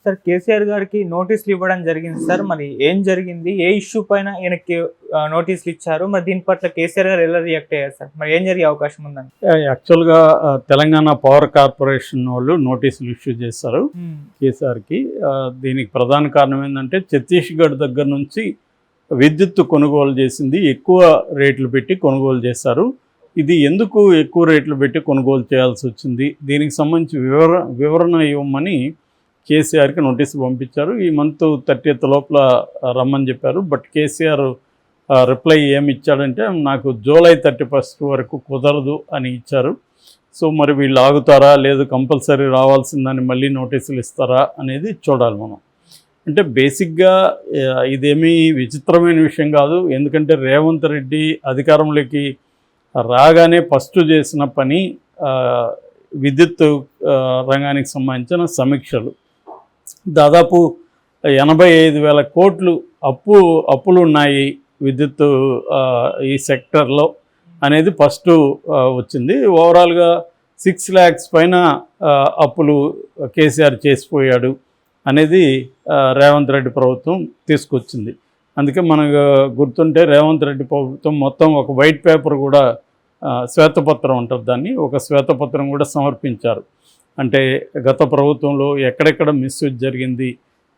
Sir KCR గారికి నోటీసులు ఇవ్వడం జరిగింది సార్. మరి ఏం జరిగింది? ఏ ఇష్యూ పైన ఈయనకి నోటీసులు ఇచ్చారు? మరి దీని పట్ల కేసీఆర్ గారు ఎలా రియాక్ట్ అయ్యారు సార్? మరి ఏం జరిగే అవకాశం ఉందని? యాక్చువల్గా తెలంగాణ పవర్ కార్పొరేషన్ వాళ్ళు నోటీసులు ఇష్యూ చేశారు కేసీఆర్కి. దీనికి ప్రధాన కారణం ఏంటంటే ఛత్తీస్గఢ్ దగ్గర నుంచి విద్యుత్తు కొనుగోలు చేసింది ఎక్కువ రేట్లు పెట్టి కొనుగోలు చేశారు. ఇది ఎందుకు ఎక్కువ రేట్లు పెట్టి కొనుగోలు చేయాల్సి వచ్చింది, దీనికి సంబంధించి వివరణ ఇవ్వమని కేసీఆర్కి నోటీసు పంపించారు. ఈ మంత్ 30th లోపల రమ్మని చెప్పారు. బట్ కేసీఆర్ రిప్లై ఏమి ఇచ్చాడంటే, నాకు జూలై 31 వరకు కుదరదు అని ఇచ్చారు. సో మరి వీళ్ళు ఆగుతారా, లేదు కంపల్సరీ రావాల్సిందని మళ్ళీ నోటీసులు ఇస్తారా అనేది చూడాలి మనం. అంటే బేసిక్గా ఇదేమీ విచిత్రమైన విషయం కాదు. ఎందుకంటే రేవంత్ రెడ్డి అధికారంలోకి రాగానే ఫస్ట్ చేసిన పని విద్యుత్ రంగానికి సంబంధించిన సమీక్షలు. దాదాపు 85,000 కోట్లు అప్పులు ఉన్నాయి విద్యుత్ ఈ సెక్టర్లో అనేది ఫస్ట్ వచ్చింది. ఓవరాల్గా 6 lakhs పైన అప్పులు కేసీఆర్ చేసిపోయాడు అనేది రేవంత్ రెడ్డి ప్రభుత్వం తీసుకొచ్చింది. అందుకే మనకు గుర్తుంటే రేవంత్ రెడ్డి ప్రభుత్వం మొత్తం ఒక వైట్ పేపర్ కూడా, శ్వేతపత్రం ఉంటుంది దాన్ని, ఒక శ్వేతపత్రం కూడా సమర్పించారు. అంటే గత ప్రభుత్వంలో ఎక్కడెక్కడ మిస్యూజ్ జరిగింది,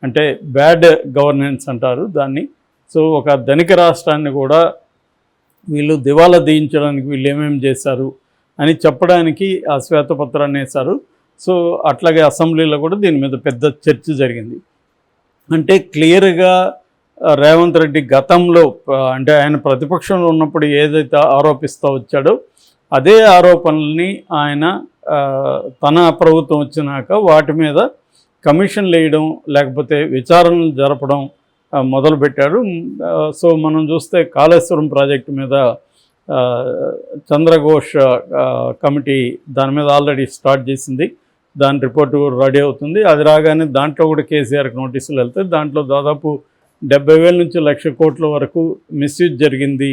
అంటే బ్యాడ్ గవర్నెన్స్ అంటారు దాన్ని. సో ఒక ధనిక రాష్ట్రాన్ని కూడా వీళ్ళు దివాలా తీయించడానికి వీళ్ళు ఏమేమి చేశారు అని చెప్పడానికి ఆ శ్వేతపత్రాన్ని వేశారు. సో అట్లాగే అసెంబ్లీలో కూడా దీని మీద పెద్ద చర్చ జరిగింది. అంటే క్లియర్గా రేవంత్ రెడ్డి గతంలో, అంటే ఆయన ప్రతిపక్షంలో ఉన్నప్పుడు ఏదైతే ఆరోపిస్తూ వచ్చాడో అదే ఆరోపణల్ని ఆయన తన ప్రభుత్వం వచ్చినాక వాటి మీద కమిషన్లు వేయడం, లేకపోతే విచారణలు జరపడం మొదలుపెట్టాడు. సో మనం చూస్తే కాళేశ్వరం ప్రాజెక్టు మీద చంద్రఘోష్ కమిటీ దాని మీద ఆల్రెడీ స్టార్ట్ చేసింది. దాని రిపోర్టు రెడీ అవుతుంది. అది రాగానే దాంట్లో కూడా కేసీఆర్కి నోటీసులు వెళ్తాయి. దాంట్లో దాదాపు 70,000 నుంచి 1,00,000 కోట్ల వరకు మిస్యూజ్ జరిగింది,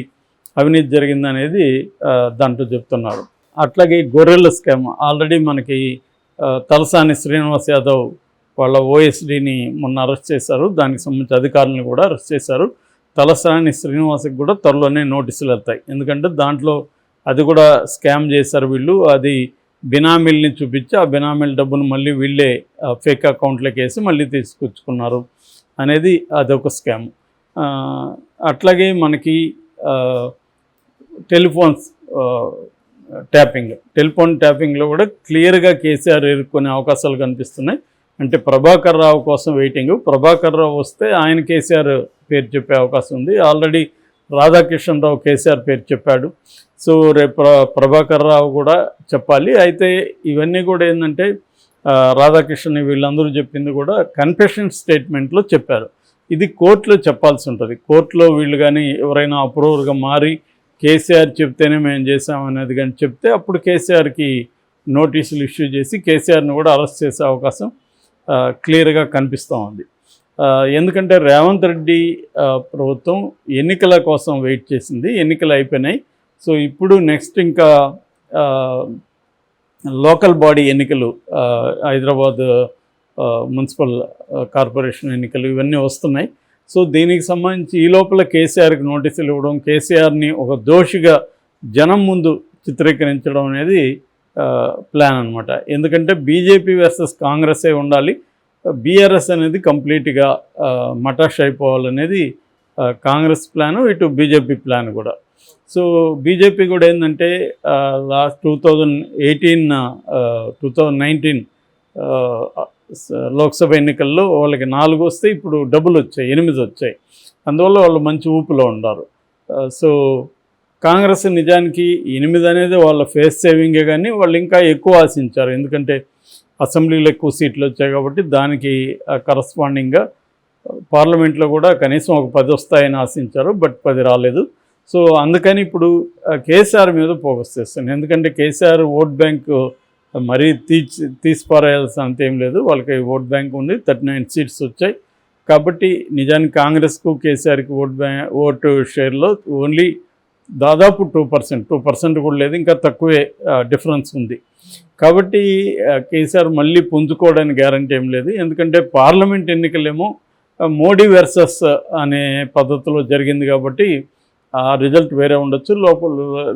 అవినీతి జరిగింది అనేది దాంట్లో చెప్తున్నారు. అట్లాగే గొర్రెల స్కామ్ ఆల్రెడీ మనకి తలసాని శ్రీనివాస్ యాదవ్ వాళ్ళ ఓఎస్డీని మొన్న అరెస్ట్ చేశారు. దానికి సంబంధించి అధికారులను కూడా అరెస్ట్ చేశారు. తలసాని శ్రీనివాస్కి కూడా త్వరలోనే నోటీసులు వెళ్తాయి. ఎందుకంటే దాంట్లో అది కూడా స్కామ్ చేశారు వీళ్ళు. అది బినామీల్ని చూపించి ఆ బినామీల డబ్బును మళ్ళీ వీళ్ళే ఫేక్ అకౌంట్లోకి వేసి మళ్ళీ తీసుకొచ్చుకున్నారు అనేది అదొక స్కామ్. అట్లాగే మనకి టెలిఫోన్ ట్యాపింగ్లో కూడా క్లియర్గా కేసీఆర్ ఎదుర్కొనే అవకాశాలు కనిపిస్తున్నాయి. అంటే ప్రభాకర్ రావు కోసం వెయిటింగ్. ప్రభాకర్ రావు వస్తే ఆయన కేసీఆర్ పేరు చెప్పే అవకాశం ఉంది. ఆల్రెడీ రాధాకిషన్ రావు కేసీఆర్ పేరు చెప్పాడు. సో రేపు ప్రభాకర్ రావు కూడా చెప్పాలి. అయితే ఇవన్నీ కూడా ఏంటంటే రాధాకిషన్ వీళ్ళందరూ చెప్పింది కూడా కన్ఫెషన్ స్టేట్మెంట్లో చెప్పారు. ఇది కోర్టులో చెప్పాల్సి ఉంటుంది. కోర్టులో వీళ్ళు కానీ ఎవరైనా అప్రూవర్గా మారి కేసీఆర్ చెప్తేనే మేము చేసామనేది కానీ చెప్తే అప్పుడు కేసీఆర్కి నోటీసులు ఇష్యూ చేసి కేసీఆర్ని కూడా అరెస్ట్ చేసే అవకాశం క్లియర్గా కనిపిస్తూ ఉంది. ఎందుకంటే రేవంత్ రెడ్డి ప్రభుత్వం ఎన్నికల కోసం వెయిట్ చేసింది. ఎన్నికలు అయిపోయినాయి. సో ఇప్పుడు నెక్స్ట్ ఇంకా లోకల్ బాడీ ఎన్నికలు, హైదరాబాద్ మున్సిపల్ కార్పొరేషన్ ఎన్నికలు ఇవన్నీ వస్తున్నాయి. సో దీనికి సంబంధించి ఈ లోపల కేసీఆర్కి నోటీసులు ఇవ్వడం, కేసీఆర్ని ఒక దోషిగా జనం ముందు చిత్రీకరించడం అనేది ప్లాన్ అనమాట. ఎందుకంటే బీజేపీ వర్సెస్ కాంగ్రెసే ఉండాలి, బీఆర్ఎస్ అనేది కంప్లీట్గా మటాష్ అయిపోవాలనేది కాంగ్రెస్ ప్లాను, ఇటు బీజేపీ ప్లాన్ కూడా. సో బీజేపీ కూడా ఏంటంటే లాస్ట్ 2019 లోక్సభ ఎన్నికల్లో వాళ్ళకి 4 వస్తే ఇప్పుడు డబుల్ వచ్చాయి, 8 వచ్చాయి. అందువల్ల వాళ్ళు మంచి ఊపులో ఉన్నారు. సో కాంగ్రెస్ నిజానికి 8 అనేది వాళ్ళ ఫేస్ సేవింగే, కానీ వాళ్ళు ఇంకా ఎక్కువ ఆశించారు. ఎందుకంటే అసెంబ్లీలో ఎక్కువ సీట్లు వచ్చాయి కాబట్టి దానికి కరస్పాండింగ్గా పార్లమెంట్లో కూడా కనీసం ఒక 10 వస్తాయని ఆశించారు. బట్ 10 రాలేదు. సో అందుకని ఇప్పుడు కేసీఆర్ మీద ఫోకస్ చేస్తాను. ఎందుకంటే కేసీఆర్ ఓట్ బ్యాంక్ మరీ తీసిపారేయాల్సిన అంతేం లేదు. వాళ్ళకి ఓట్ బ్యాంక్ ఉంది, 39 సీట్స్ వచ్చాయి. కాబట్టి నిజానికి కాంగ్రెస్కు కేసీఆర్కి ఓటు షేర్లో ఓన్లీ దాదాపు 2% కూడా లేదు, ఇంకా తక్కువే డిఫరెన్స్ ఉంది. కాబట్టి కేసీఆర్ మళ్ళీ పుంజుకోవడానికి గ్యారంటీ ఏం లేదు. ఎందుకంటే పార్లమెంట్ ఎన్నికలేమో మోడీ వర్సెస్ అనే పద్ధతిలో జరిగింది కాబట్టి ఆ రిజల్ట్ వేరే ఉండొచ్చు,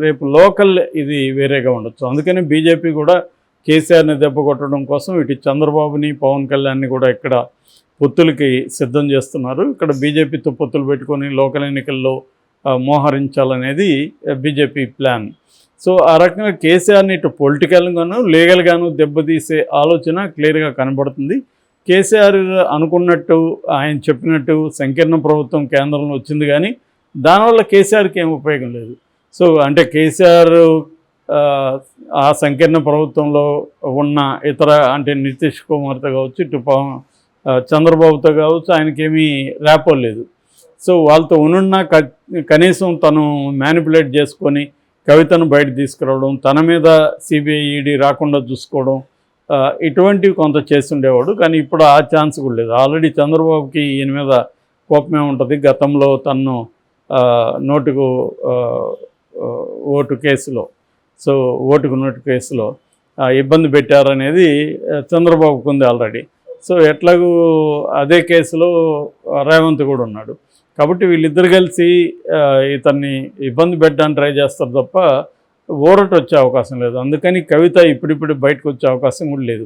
రేపు లోకల్ ఇది వేరేగా ఉండొచ్చు. అందుకని బీజేపీ కూడా కేసీఆర్ని దెబ్బ కొట్టడం కోసం ఇటు చంద్రబాబుని పవన్ కళ్యాణ్ని కూడా ఇక్కడ పొత్తులకి సిద్ధం చేస్తున్నారు. ఇక్కడ బీజేపీతో పొత్తులు పెట్టుకొని లోకల్ ఎన్నికల్లో మోహరించాలనేది బీజేపీ ప్లాన్. సో ఆ రకంగా కేసీఆర్ని ఇటు పొలిటికల్గాను లీగల్గాను దెబ్బతీసే ఆలోచన క్లియర్గా కనబడుతుంది. కేసీఆర్ అనుకున్నట్టు ఆయన చెప్పినట్టు సంకీర్ణ ప్రభుత్వం కేంద్రంలో వచ్చింది, కానీ దానివల్ల కేసీఆర్కి ఏం ఉపయోగం లేదు. సో అంటే కేసీఆర్ ఆ సంకీర్ణ ప్రభుత్వంలో ఉన్న ఇతర అంటే నితీష్ కుమార్తో కావచ్చు, ఇటు చంద్రబాబుతో కావచ్చు, ఆయనకేమీ ర్యాపో లేదు. సో వాళ్ళతో ఉన్న కనీసం తను మ్యానిపులేట్ చేసుకొని కవితను బయట తీసుకురావడం, తన మీద సిబిఐ ఈడీ రాకుండా చూసుకోవడం, ఇటువంటివి కొంత చేస్తుండేవాడు. కానీ ఇప్పుడు ఆ ఛాన్స్ కూడా లేదు. ఆల్రెడీ చంద్రబాబుకి ఈయన మీద కోపమే ఉంటుంది. గతంలో తను నోటుకు ఓటు కేసులో, సో ఓటుకు నోటు కేసులో ఇబ్బంది పెట్టారనేది చంద్రబాబుకు ఉంది ఆల్రెడీ. సో ఎట్లాగూ అదే కేసులో రేవంత్ కూడా ఉన్నాడు. కాబట్టి వీళ్ళిద్దరు కలిసి ఇతన్ని ఇబ్బంది పెట్టడానికి ట్రై చేస్తారు తప్ప ఊరట వచ్చే అవకాశం లేదు. అందుకని కవిత ఇప్పుడిప్పుడు బయటకు వచ్చే అవకాశం కూడా లేదు.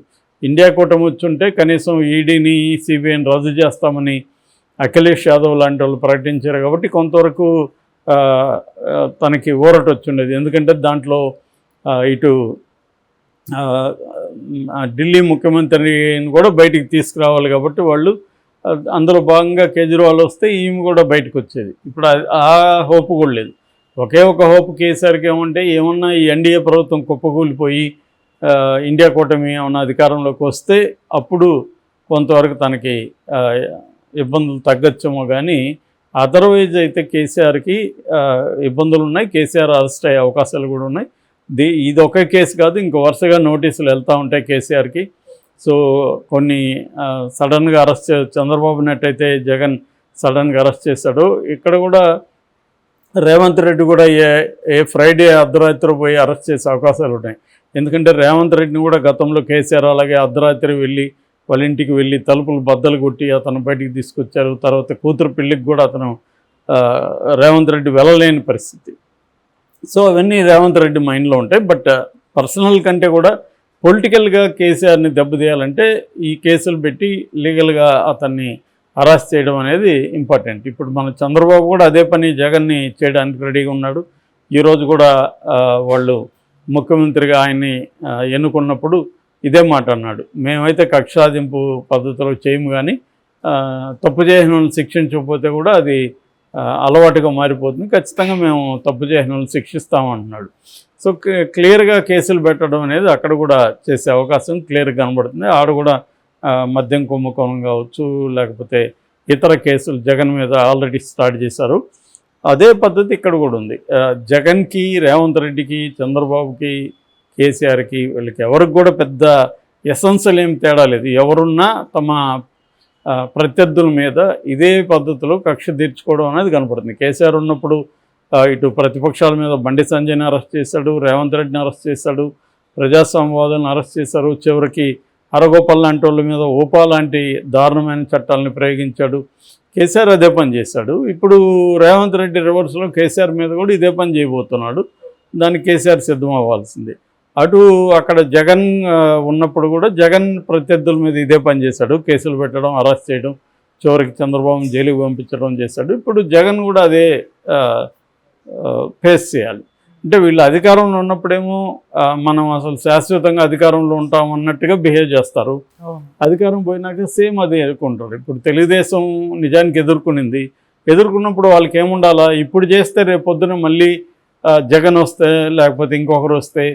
ఇండియా కూటమి వచ్చుంటే కనీసం ఈడీని సిబిఐని రద్దు చేస్తామని అఖిలేష్ యాదవ్ లాంటి వాళ్ళు ప్రకటించారు. కాబట్టి కొంతవరకు తనకి ఊరట వచ్చిండేది. ఎందుకంటే దాంట్లో ఇటు ఢిల్లీ ముఖ్యమంత్రిని కూడా బయటికి తీసుకురావాలి కాబట్టి వాళ్ళు అందులో భాగంగా కేజ్రీవాల్ వస్తే ఈమె కూడా బయటకు వచ్చేది. ఇప్పుడు ఆ హోపు కూడా లేదు. ఒకే ఒక హోపు కేసీఆర్కి ఏమంటే ఏమన్నా ఈ ఎన్డీఏ ప్రభుత్వం కుప్పకూలిపోయి ఇండియా కూటమి ఏమన్నా అధికారంలోకి వస్తే అప్పుడు కొంతవరకు తనకి ఇబ్బందులు తగ్గచ్చేమో. కానీ అదర్వైజ్ అయితే కేసీఆర్కి ఇబ్బందులు ఉన్నాయి. కేసీఆర్ అరెస్ట్ అయ్యే అవకాశాలు కూడా ఉన్నాయి. ఇది ఒకే కేసు కాదు, ఇంకో వరుసగా నోటీసులు వెళ్తూ ఉంటాయి కేసీఆర్కి. సో కొన్ని సడన్గా అరెస్ట్ చంద్రబాబు నట్టయితే జగన్ సడన్గా అరెస్ట్ చేశాడు. ఇక్కడ కూడా రేవంత్ రెడ్డి కూడా ఏ ఫ్రైడే అర్ధరాత్రి పోయి అరెస్ట్ చేసే అవకాశాలు ఉన్నాయి. ఎందుకంటే రేవంత్ రెడ్డిని కూడా గతంలో కేసీఆర్ అలాగే అర్ధరాత్రి వెళ్ళి వాళ్ళ ఇంటికి వెళ్ళి తలుపులు బద్దలు కొట్టి అతను బయటికి తీసుకొచ్చారు. తర్వాత కూతురు పెళ్ళికి కూడా అతను రేవంత్ రెడ్డి వెళ్ళలేని పరిస్థితి. సో అవన్నీ రేవంత్ రెడ్డి మైండ్లో ఉంటాయి. బట్ పర్సనల్ కంటే కూడా పొలిటికల్గా కేసీఆర్ని దెబ్బతీయాలంటే ఈ కేసులు పెట్టి లీగల్గా అతన్ని అరెస్ట్ చేయడం అనేది ఇంపార్టెంట్. ఇప్పుడు మన చంద్రబాబు కూడా అదే పని జగన్ని చేయడానికి రెడీగా ఉన్నాడు. ఈరోజు కూడా వాళ్ళు ముఖ్యమంత్రిగా ఆయన్ని ఎన్నుకున్నప్పుడు ఇదే మాట అన్నాడు, మేమైతే కక్షాదింపు పద్ధతిలో చేయము, కానీ తప్పు చేసిన వాళ్ళని శిక్షించకపోతే కూడా అది అలవాటుగా మారిపోతుంది, ఖచ్చితంగా మేము తప్పు చేసిన వాళ్ళని శిక్షిస్తామంటున్నాడు. సో క్లియర్గా కేసులు పెట్టడం అనేది అక్కడ కూడా చేసే అవకాశం క్లియర్గా కనబడుతుంది. ఆడ కూడా మద్యం కుంభకోణం కావచ్చు, లేకపోతే ఇతర కేసులు జగన్ మీద ఆల్రెడీ స్టార్ట్ చేశారు. అదే పద్ధతి ఇక్కడ కూడా ఉంది. జగన్కి, రేవంత్ రెడ్డికి, చంద్రబాబుకి, కేసీఆర్కి వీళ్ళకి ఎవరికి కూడా పెద్ద ఎసెన్షియల్ ఏం తేడా లేదు. ఎవరున్నా తమ ప్రత్యర్థుల మీద ఇదే పద్ధతిలో కక్ష తీర్చుకోవడం అనేది కనపడుతుంది. కేసీఆర్ ఉన్నప్పుడు ఇటు ప్రతిపక్షాల మీద బండి సంజయ్ని అరెస్ట్ చేశాడు, రేవంత్ రెడ్డిని అరెస్ట్ చేశాడు, ప్రజాస్వామ్యవాదులను అరెస్ట్ చేశారు, చివరికి అరగోపాల్ లాంటి వాళ్ళ మీద ఓపా లాంటి దారుణమైన చట్టాలను ప్రయోగించాడు. కేసీఆర్ అదే పని చేశాడు. ఇప్పుడు రేవంత్ రెడ్డి రివర్స్లో కేసీఆర్ మీద కూడా ఇదే పని చేయబోతున్నాడు. దానికి కేసీఆర్ సిద్ధం అవ్వాల్సిందే. అటు అక్కడ జగన్ ఉన్నప్పుడు కూడా జగన్ ప్రత్యర్థుల మీద ఇదే పని చేశాడు, కేసులు పెట్టడం, అరెస్ట్ చేయడం, చివరికి చంద్రబాబును జైలుకి పంపించడం చేశాడు. ఇప్పుడు జగన్ కూడా అదే ఫేస్ చేయాలి. అంటే వీళ్ళు అధికారంలో ఉన్నప్పుడేమో మనం అసలు శాశ్వతంగా అధికారంలో ఉంటాం అన్నట్టుగా బిహేవ్ చేస్తారు. అధికారం పోయినాక సేమ్ అది ఎదుర్కొంటారు. ఇప్పుడు తెలుగుదేశం నిజానికి ఎదుర్కొన్నప్పుడు వాళ్ళకి ఏముండాలా, ఇప్పుడు చేస్తే రేపు పొద్దున మళ్ళీ జగన్ వస్తే లేకపోతే ఇంకొకరు వస్తే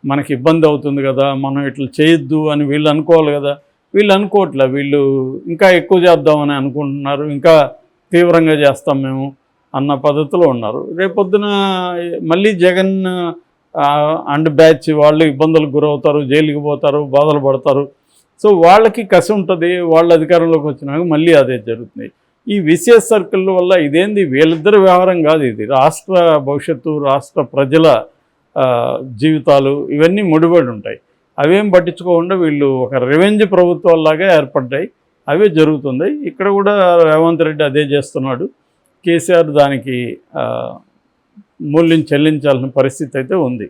మనకి ఇబ్బంది అవుతుంది కదా, మనం ఇట్లా చేయొద్దు అని వీళ్ళు అనుకోవాలి కదా. వీళ్ళు అనుకోవట్లే, వీళ్ళు ఇంకా ఎక్కువ చేద్దామని అనుకుంటున్నారు, ఇంకా తీవ్రంగా చేస్తాం మేము అన్న పద్ధతిలో ఉన్నారు. రేపొద్దున మళ్ళీ జగన్ అండ్ బ్యాచ్ వాళ్ళు ఇబ్బందులకు గురవుతారు, జైలుకి పోతారు, బాధలు పడతారు. సో వాళ్ళకి కసి ఉంటుంది. వాళ్ళ అధికారంలోకి వచ్చినాక మళ్ళీ అదే జరుగుతుంది. ఈ విసిఎస్ సర్కిల్ వల్ల ఇదేంది వీళ్ళిద్దరు వ్యవహారం కాదు, ఇది రాష్ట్ర భవిష్యత్తు, రాష్ట్ర ప్రజల జీవితాలు ఇవన్నీ ముడిపడి ఉంటాయి. అవేం పట్టించుకోకుండా వీళ్ళు ఒక రెవెంజ్ ప్రభుత్వాల్లాగా ఏర్పడ్డాయి. అవే జరుగుతుంది. ఇక్కడ కూడా రేవంత్ రెడ్డి అదే చేస్తున్నాడు. కేసీఆర్ దానికి మూల్యం చెల్లించాల్సిన పరిస్థితి అయితే ఉంది.